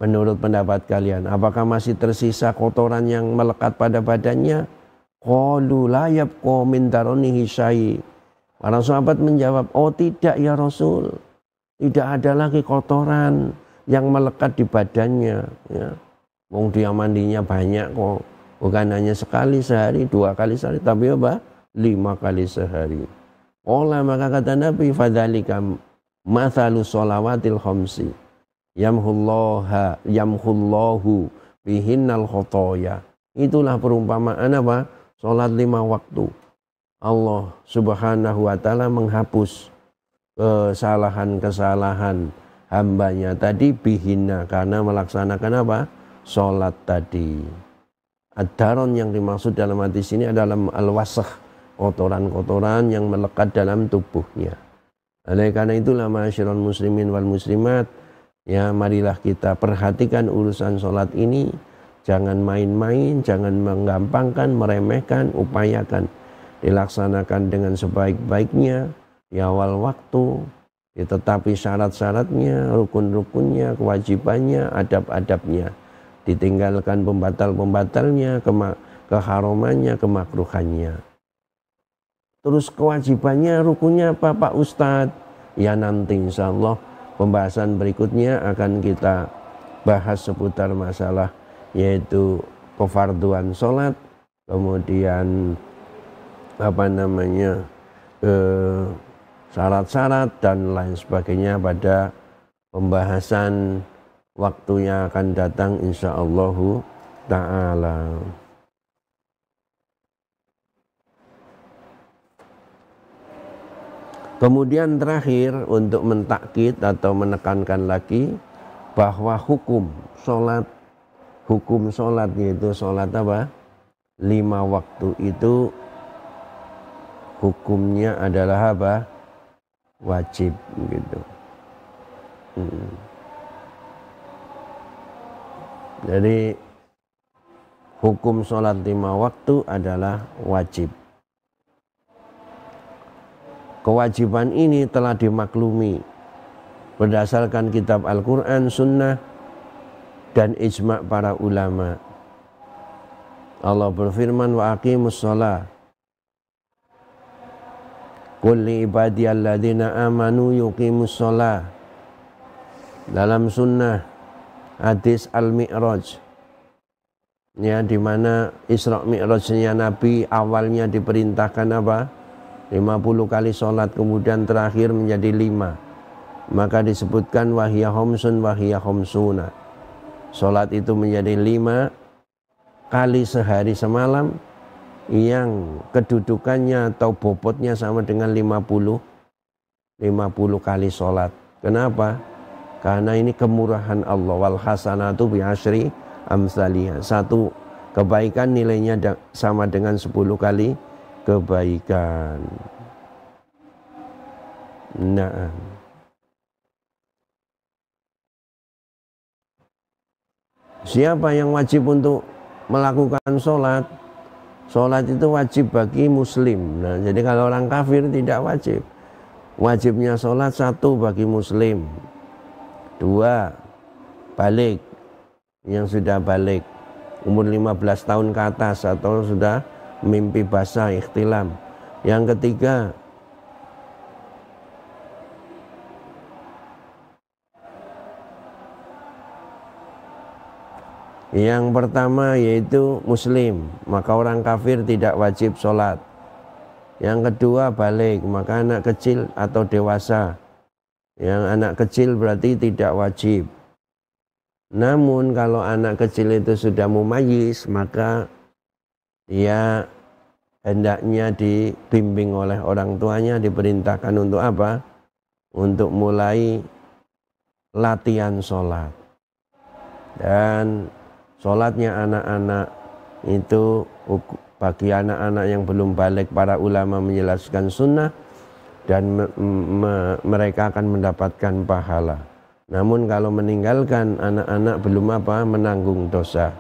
menurut pendapat kalian? Apakah masih tersisa kotoran yang melekat pada badannya? Qalu la yabqa min daronihi syai'. Para sahabat menjawab, oh tidak ya Rasul, tidak ada lagi kotoran yang melekat di badannya, ya. Wong dia mandinya banyak kok, bukan hanya sekali sehari, 2 kali sehari, tapi apa? 5 kali sehari. Olah, maka kata Nabi, fadzalika mathalu sholawatil khamsi yamhullahu bihinnal khotoya. Itulah perumpamaan apa? Sholat 5 waktu. Allah subhanahu wa ta'ala menghapus kesalahan-kesalahan hambanya tadi bihinna, karena melaksanakan apa? Sholat tadi. Ad-daron yang dimaksud dalam hadis ini adalah al-wasakh, kotoran-kotoran yang melekat dalam tubuhnya. Oleh karena itulah ma'asyiral muslimin wal muslimat, ya, marilah kita perhatikan urusan sholat ini. Jangan main-main, jangan menggampangkan, meremehkan, upayakan dilaksanakan dengan sebaik-baiknya di awal waktu, tetapi syarat-syaratnya, rukun-rukunnya, kewajibannya, adab-adabnya ditinggalkan, pembatal-pembatalnya, keharumannya, kemakruhannya. Terus kewajibannya, rukunnya apa Pak Ustadz? Ya, nanti insya Allah pembahasan berikutnya akan kita bahas seputar masalah yaitu kefarduan sholat, kemudian syarat-syarat dan lain sebagainya pada pembahasan waktunya akan datang insyaallah ta'ala. Kemudian terakhir untuk mentakkid atau menekankan lagi bahwa hukum sholat yaitu sholat apa? 5 waktu itu hukumnya adalah apa? Wajib gitu. Jadi hukum sholat 5 waktu adalah wajib. Kewajiban ini telah dimaklumi berdasarkan kitab Al-Quran, Sunnah, dan ijma' para ulama. Allah berfirman, wa aqimus sholah qul li ibadiyalladzina amanu yuqimus sholah. Dalam sunnah hadis Al-Mi'raj, ya, di mana Isra Mi'rajnya Nabi awalnya diperintahkan apa? 50 kali sholat, kemudian terakhir menjadi 5. Maka disebutkan wahiyya khamsun wahiyya khamsuna. Sholat itu menjadi 5 kali sehari semalam yang kedudukannya atau bobotnya sama dengan 50 kali sholat. Kenapa? Karena ini kemurahan Allah. Wal hasanatu bi asyri amsalihha. Satu kebaikan nilainya sama dengan 10 kali kebaikan. Nah, siapa yang wajib untuk melakukan sholat? Sholat itu wajib bagi muslim. Nah, jadi kalau orang kafir tidak wajib. Wajibnya sholat 1 bagi muslim, 2 balik, yang sudah balik umur 15 tahun ke atas atau sudah mimpi basah ikhtilam. Yang ketiga yang pertama yaitu muslim, maka orang kafir tidak wajib sholat. Yang kedua balik, maka anak kecil atau dewasa. Yang anak kecil berarti tidak wajib. Namun kalau anak kecil itu sudah mumayyiz, maka dia hendaknya dibimbing oleh orang tuanya, diperintahkan untuk apa? Untuk mulai latihan sholat. Dan sholatnya anak-anak itu bagi anak-anak yang belum balik, para ulama menjelaskan sunnah dan mereka akan mendapatkan pahala. Namun kalau meninggalkan, anak-anak belum menanggung dosa.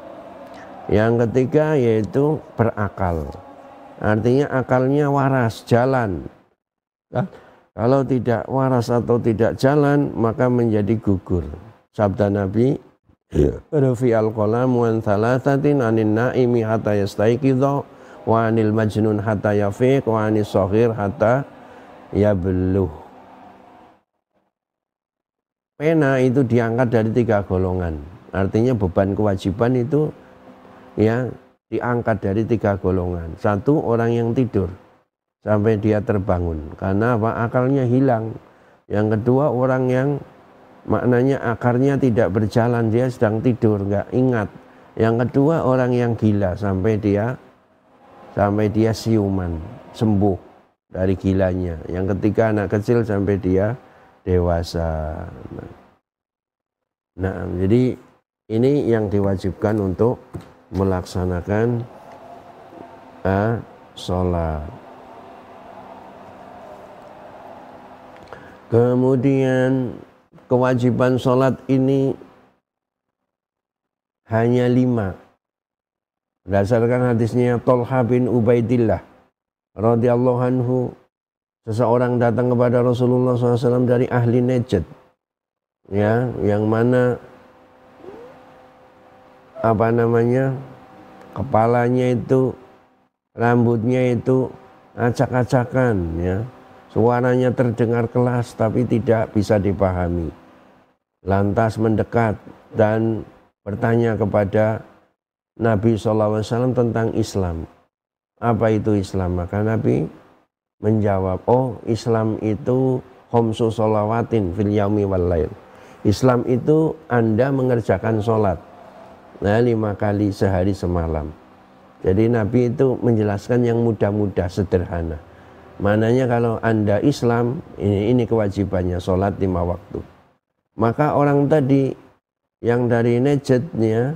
Yang ketiga yaitu berakal. Artinya akalnya waras, jalan. Kalau tidak waras atau tidak jalan, maka menjadi gugur. Sabda Nabi, Rufi'al qalamu an thalathatin anin naimi hatta yastaiqidha wa anil majnun hatta yafiq wa anis saghir hatta yabluh. Pena itu diangkat dari 3 golongan. Artinya beban kewajiban itu ya diangkat dari 3 golongan. 1, orang yang tidur sampai dia terbangun karena akalnya hilang. Yang kedua, orang yang maknanya akarnya tidak berjalan, dia sedang tidur, nggak ingat. Yang kedua, orang yang gila sampai dia siuman, sembuh dari gilanya. Yang ketiga, anak kecil sampai dia dewasa. Nah, jadi ini yang diwajibkan untuk melaksanakan sholat. Kemudian kewajiban sholat ini hanya 5. Berdasarkan hadisnya Thalha bin Ubaidillah radhiyallahu anhu, seseorang datang kepada Rasulullah SAW dari ahli Najd, ya, yang mana kepalanya itu, rambutnya itu acak-acakan, ya. Suaranya terdengar keras tapi tidak bisa dipahami. Lantas mendekat dan bertanya kepada Nabi SAW tentang Islam. Apa itu Islam? Maka Nabi menjawab, oh, Islam itu khamsu sholawatin fil yaumi wal lail. Islam itu Anda mengerjakan sholat 5 kali sehari semalam. Jadi Nabi itu menjelaskan yang mudah-mudah, sederhana. Mananya kalau Anda Islam, ini kewajibannya, sholat 5 waktu. Maka orang tadi yang dari Najdnya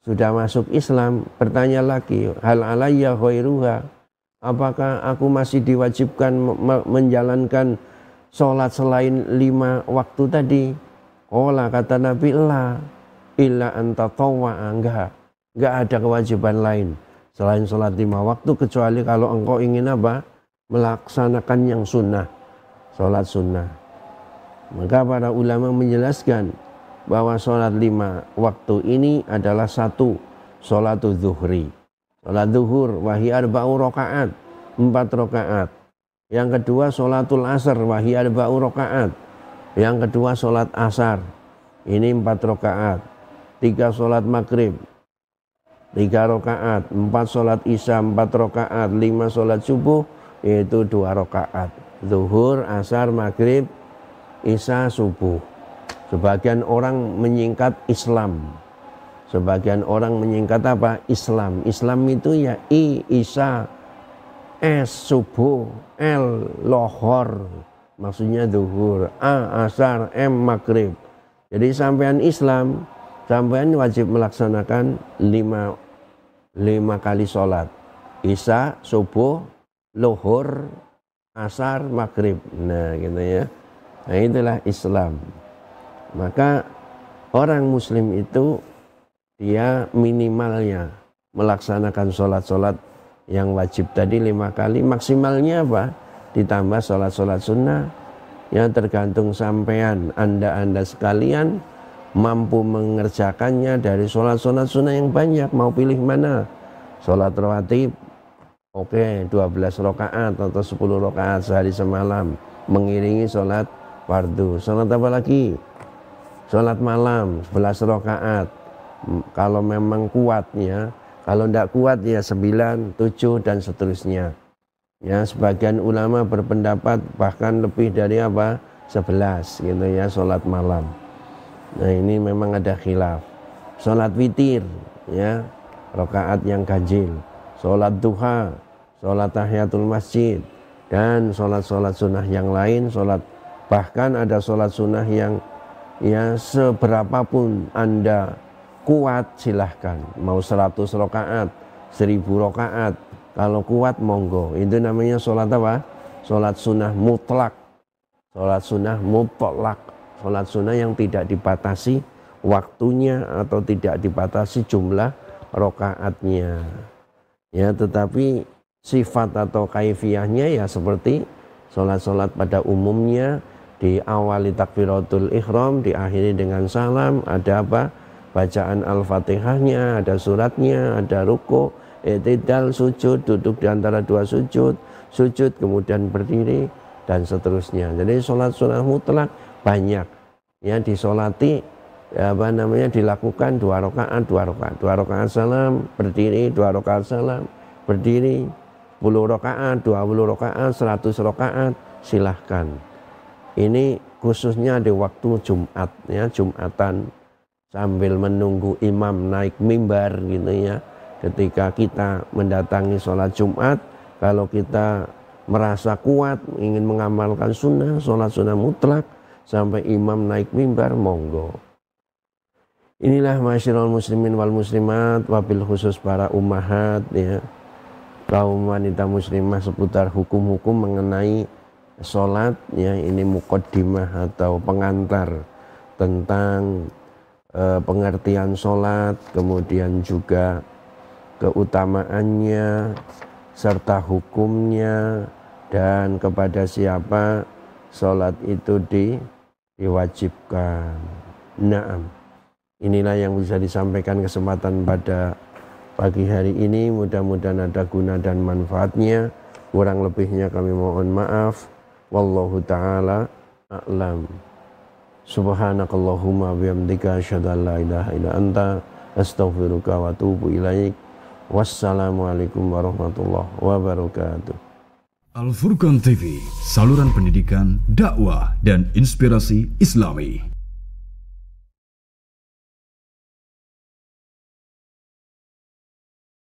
sudah masuk Islam bertanya lagi, hal alayya khairuha, apakah aku masih diwajibkan menjalankan sholat selain 5 waktu tadi? Qala, kata Nabi, illa anta tawwa'a, enggak ada kewajiban lain selain sholat 5 waktu, kecuali kalau engkau ingin melaksanakan yang sunnah, sholat sunnah. Maka para ulama menjelaskan bahwa sholat 5 waktu ini adalah 1, sholatul zuhri, sholat zuhur, wahi arba'u rakaat, 4 rakaat. Yang kedua sholatul asar, wahi arba'u rakaat. Yang kedua sholat asar, ini 4 rakaat. 3 sholat maghrib, 3 rakaat. 4 sholat isya, 4 rakaat. 5 sholat subuh, yaitu 2 rakaat. Zuhur, asar, maghrib, isya, subuh. Sebagian orang menyingkat Islam. Sebagian orang menyingkat Islam. Islam itu ya isya, s, subuh, l, lohor. Maksudnya zuhur, a, asar, m, maghrib. Jadi sampean Islam, sampean wajib melaksanakan 5 kali sholat. Isya, subuh, lohor, asar, maghrib. Nah, gitu ya. Nah, itulah Islam. Maka orang muslim itu dia minimalnya melaksanakan sholat-sholat yang wajib tadi 5 kali, maksimalnya ditambah sholat-sholat sunnah, yang tergantung sampean, anda sekalian mampu mengerjakannya dari sholat-sholat sunnah yang banyak. Mau pilih mana? Sholat rawatib, oke, 12 rakaat atau 10 rakaat sehari semalam, mengiringi sholat fardu. Sholat apa lagi? Sholat malam 11 rakaat. Kalau memang kuatnya, kalau tidak kuat ya 9, 7 dan seterusnya. Ya, sebagian ulama berpendapat bahkan lebih dari 11 gitu ya, sholat malam. Nah, ini memang ada khilaf. Sholat witir ya, rakaat yang ganjil, sholat duha, sholat tahiyatul masjid, dan sholat-sholat sunnah yang lain, bahkan ada sholat sunnah yang ya seberapapun Anda kuat silahkan, mau 100 rakaat, 1000 rakaat, kalau kuat monggo. Itu namanya sholat apa? Sholat sunnah mutlak. Sholat sunnah mutlak, sholat sunnah yang tidak dibatasi waktunya atau tidak dibatasi jumlah rakaatnya. Ya, tetapi sifat atau kaifiyahnya ya seperti sholat-sholat pada umumnya, diawali takbiratul ihram, diakhiri dengan salam, ada apa? Bacaan al-fatihahnya, ada suratnya, ada ruku, i'tidal, sujud, duduk di antara dua sujud, sujud kemudian berdiri dan seterusnya. Jadi sholat sunnah mutlak banyak ya, disolati ya, dilakukan 2 rakaat, 2 rakaat, 2 rakaat salam, berdiri, 2 rakaat salam, berdiri, 10 rakaat, 20 rakaat, 100 rakaat, silahkan. Ini khususnya di waktu Jumat ya, Jumatan sambil menunggu imam naik mimbar gitu ya. Ketika kita mendatangi sholat Jumat, kalau kita merasa kuat ingin mengamalkan sunnah, sholat sunnah mutlak sampai imam naik mimbar, monggo. Inilah masyiral muslimin wal muslimat, wabil khusus para ummahat ya, kaum wanita muslimah, seputar hukum-hukum mengenai sholat ya. Ini muqaddimah atau pengantar tentang pengertian sholat, kemudian juga keutamaannya serta hukumnya dan kepada siapa sholat itu diwajibkan. Naam, inilah yang bisa disampaikan kesempatan pada pagi hari ini. Mudah-mudahan ada guna dan manfaatnya. Kurang lebihnya kami mohon maaf. Wallahu ta'ala a'lam. Subhanakallahumma bihamdika asyhadu an la ilaha illa anta astaghfiruka wa atubu ilaik. Wassalamualaikum warahmatullahi wabarakatuh. Al Furqan TV, saluran pendidikan, dakwah dan inspirasi Islami.